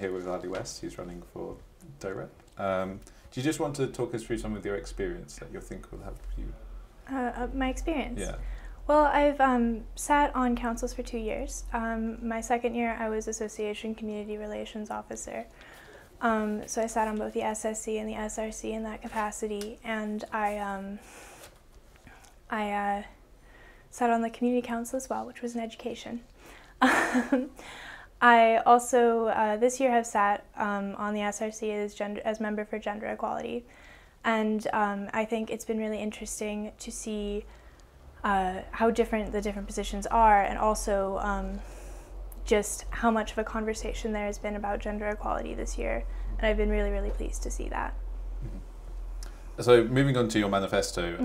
here with Ali West, who's running for DoRep. Do you just want to talk us through some of your experience that you think will help you? My experience? Yeah. Well, I've sat on councils for 2 years. My second year, I was Association Community Relations Officer. So I sat on both the SSC and the SRC in that capacity, and I sat on the Community Council as well, which was in education. I also, this year, have sat on the SRC as member for gender equality, and I think it's been really interesting to see how different the different positions are, and also just how much of a conversation there has been about gender equality this year, and I've been really, really pleased to see that. Mm-hmm. So moving on to your manifesto,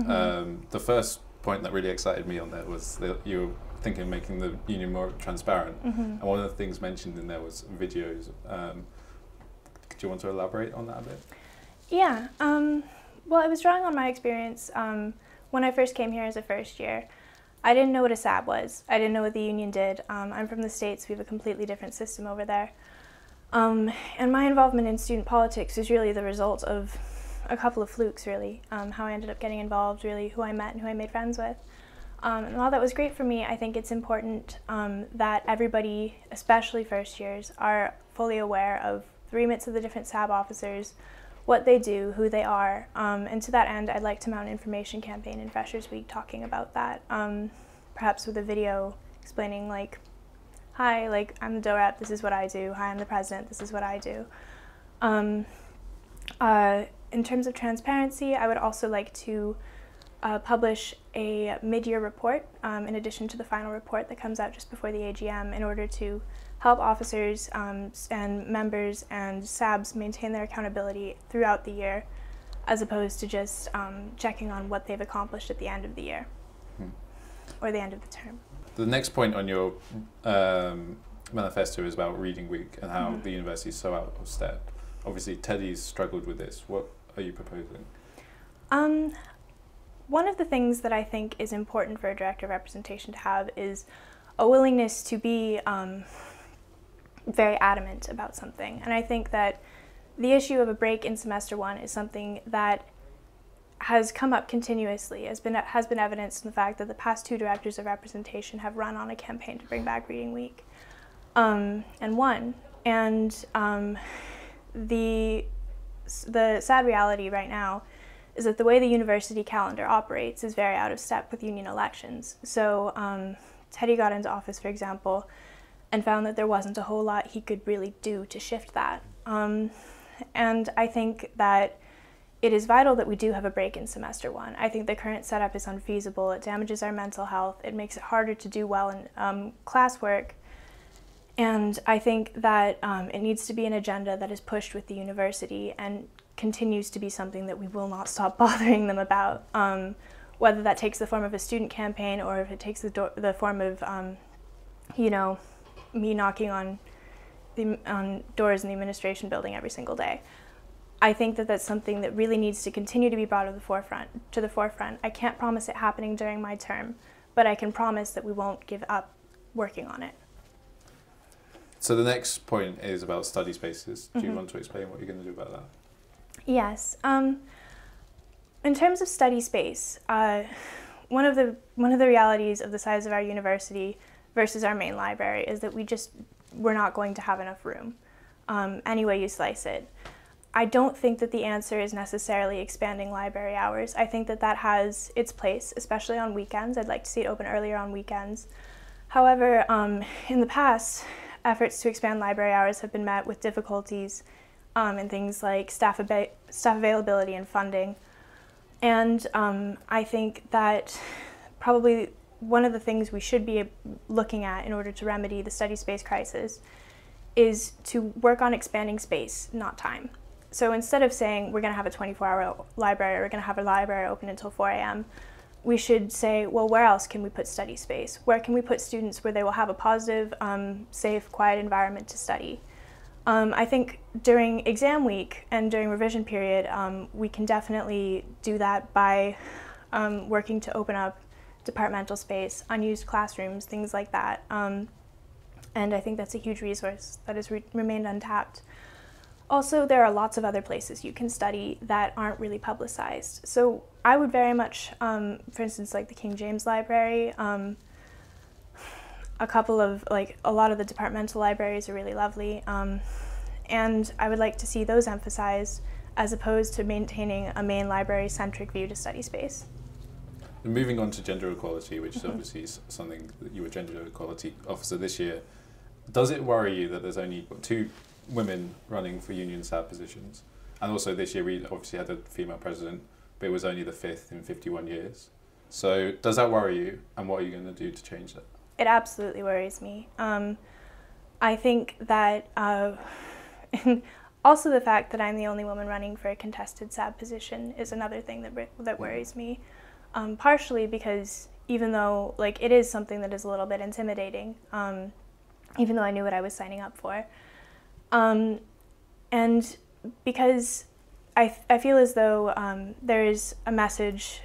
the first point that really excited me on there was that you were thinking of making the union more transparent, and one of the things mentioned in there was videos. Do you want to elaborate on that a bit? Yeah, well, I was drawing on my experience when I first came here as a first year. I didn't know what a SAB was. I didn't know what the union did. I'm from the States. We have a completely different system over there. And my involvement in student politics is really the result of a couple of flukes, really. How I ended up getting involved, really, who I met and who I made friends with. And while that was great for me, I think it's important that everybody, especially first years, are fully aware of the remits of the different SAB officers, what they do, who they are, and to that end, I'd like to mount an information campaign in Freshers Week talking about that, perhaps with a video explaining, like, hi, like, I'm the DoRep, this is what I do. Hi, I'm the president, this is what I do. In terms of transparency, I would also like to publish a mid-year report in addition to the final report that comes out just before the AGM in order to help officers and members and SABs maintain their accountability throughout the year, as opposed to just checking on what they've accomplished at the end of the year or the end of the term. The next point on your manifesto is about Reading Week and how the university is so out of step. Obviously, Teddy's struggled with this. What are you proposing? One of the things that I think is important for a director of representation to have is a willingness to be very adamant about something. And I think that the issue of a break in semester one is something that has come up continuously, has been evidenced in the fact that the past 2 directors of representation have run on a campaign to bring back Reading Week and won. And the sad reality right now is that the way the university calendar operates is very out of step with union elections. So Teddy got into office, for example, and found that there wasn't a whole lot he could really do to shift that. And I think that it is vital that we do have a break in semester one. I think the current setup is unfeasible. It damages our mental health. It makes it harder to do well in classwork. And I think that it needs to be an agenda that is pushed with the university and continues to be something that we will not stop bothering them about, whether that takes the form of a student campaign or if it takes the form of, you know, me knocking on doors in the administration building every single day. I think that that's something that really needs to continue to be brought to the forefront. I can't promise it happening during my term, but I can promise that we won't give up working on it. So the next point is about study spaces. Do you want to explain what you're going to do about that? Yes. In terms of study space, one of the realities of the size of our university versus our main library is that we're not going to have enough room, any way you slice it. I don't think that the answer is necessarily expanding library hours. I think that that has its place, especially on weekends. I'd like to see it open earlier on weekends. However, in the past, efforts to expand library hours have been met with difficulties in things like staff availability and funding. And I think that probably one of the things we should be looking at in order to remedy the study space crisis is to work on expanding space, not time. So instead of saying we're going to have a 24-hour library or we're going to have a library open until 4 a.m., we should say, well, where else can we put study space? Where can we put students where they will have a positive, safe, quiet environment to study? I think during exam week and during revision period, we can definitely do that by working to open up departmental space, unused classrooms, things like that. And And I think that's a huge resource that has remained untapped. Also, there are lots of other places you can study that aren't really publicized. So I would very much, for instance, like the King James Library, a lot of the departmental libraries are really lovely. And I would like to see those emphasized as opposed to maintaining a main library-centric view to study space. And moving on to gender equality, which is obviously something that you were gender equality officer this year, does it worry you that there's only 2 women running for union SAB positions? And also this year we obviously had a female president, but it was only the 5th in 51 years. So does that worry you, and what are you going to do to change that? It absolutely worries me. I think that also the fact that I'm the only woman running for a contested SAB position is another thing that worries me. Partially because even though it is something that is a little bit intimidating, even though I knew what I was signing up for, and because I feel as though there is a message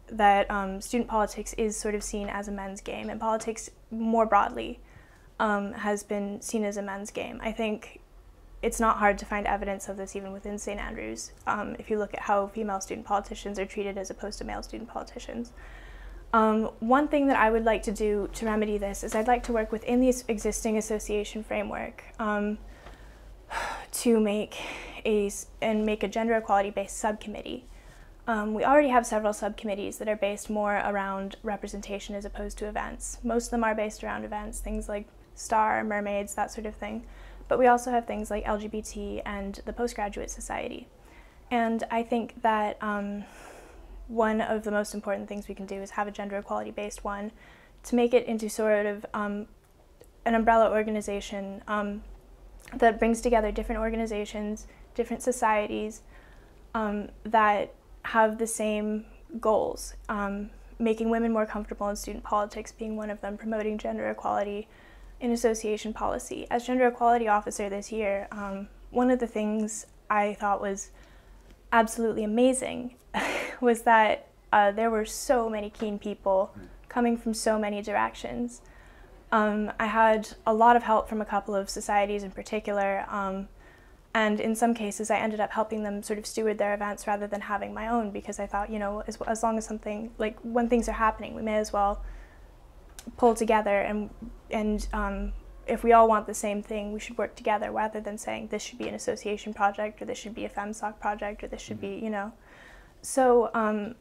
that student politics is sort of seen as a men's game, and politics more broadly has been seen as a men's game. I think it's not hard to find evidence of this even within St. Andrews, if you look at how female student politicians are treated as opposed to male student politicians. One thing that I would like to do to remedy this is I'd like to work within the existing association framework to make a gender equality-based subcommittee. We already have several subcommittees that are based more around representation as opposed to events. Most of them are based around events, things like STAR, mermaids, that sort of thing. But we also have things like LGBT and the Postgraduate Society. And I think that one of the most important things we can do is have a gender equality-based one to make it into sort of an umbrella organization that brings together different organizations, different societies that have the same goals, making women more comfortable in student politics being one of them, promoting gender equality in association policy. As gender equality officer this year, one of the things I thought was absolutely amazing was that there were so many keen people coming from so many directions. I had a lot of help from a couple of societies in particular, and in some cases I ended up helping them sort of steward their events rather than having my own, because I thought, as long as something, when things are happening, we may as well pull together, and if we all want the same thing, we should work together rather than saying this should be an association project or this should be a FemSoc project or this should be, So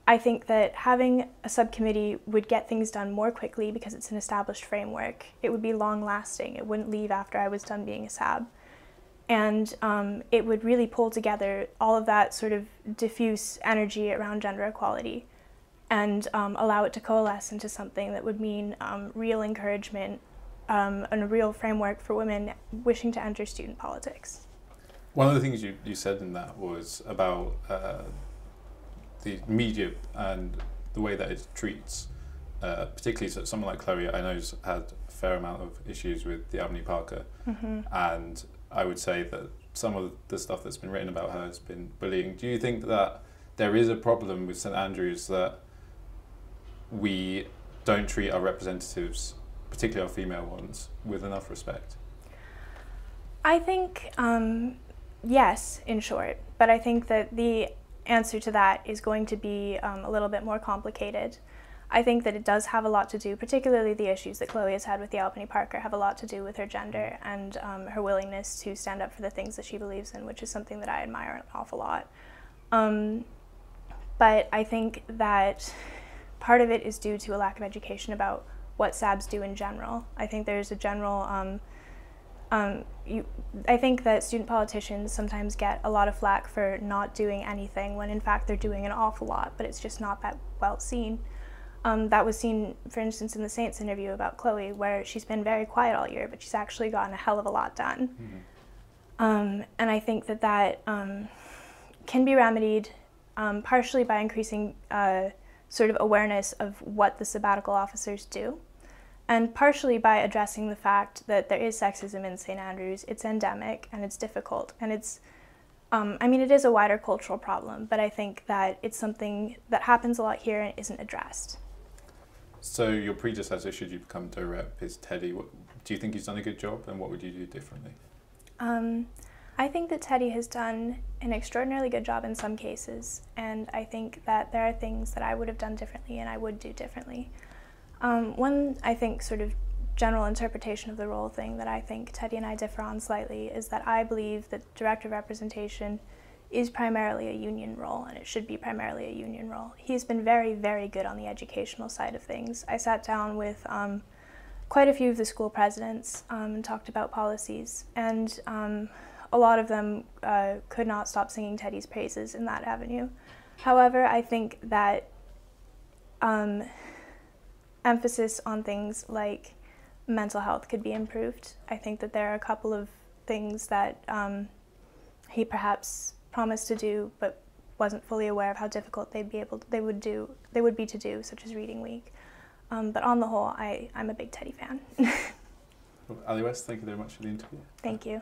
I think that having a subcommittee would get things done more quickly because it's an established framework. It would be long lasting. It wouldn't leave after I was done being a SAB. And it would really pull together all of that sort of diffuse energy around gender equality and allow it to coalesce into something that would mean real encouragement and a real framework for women wishing to enter student politics. One of the things you said in that was about the media and the way that it treats, particularly someone like Chloe, I know has had a fair amount of issues with the Albany Parker, and I would say that some of the stuff that's been written about her has been bullying. Do you think that there is a problem with St. Andrews that we don't treat our representatives, particularly our female ones, with enough respect? I think yes, in short, but I think that the answer to that is going to be a little bit more complicated. I think that it does have a lot to do, particularly the issues that Chloe has had with the Albany Parker have a lot to do with her gender and her willingness to stand up for the things that she believes in, which is something that I admire an awful lot. But I think that part of it is due to a lack of education about what SABs do in general. I think there's a general, I think that student politicians sometimes get a lot of flack for not doing anything when in fact they're doing an awful lot, but it's just not that well seen. That was seen, for instance, in the Saints interview about Chloe, where she's been very quiet all year, but she's actually gotten a hell of a lot done. And I think that that can be remedied partially by increasing sort of awareness of what the sabbatical officers do, and partially by addressing the fact that there is sexism in St. Andrews. It's endemic and it's difficult, and it's, I mean, it is a wider cultural problem, but I think that it's something that happens a lot here and isn't addressed. So your predecessor, should you become DoRep, is Teddy. Do you think he's done a good job, and what would you do differently? I think that Teddy has done an extraordinarily good job in some cases, and I think that there are things that I would have done differently and I would do differently. One, I think, sort of general interpretation of the role thing that I think Teddy and I differ on slightly is that I believe that director representation is primarily a union role, and it should be primarily a union role. He's been very, very good on the educational side of things. I sat down with quite a few of the school presidents and talked about policies, and a lot of them could not stop singing Teddy's praises in that avenue. However, I think that emphasis on things like mental health could be improved. I think that there are a couple of things that he perhaps promised to do but wasn't fully aware of how difficult they would be to do, such as Reading Week. But on the whole, I'm a big Teddy fan. Ali West, thank you very much for the interview. Thank you.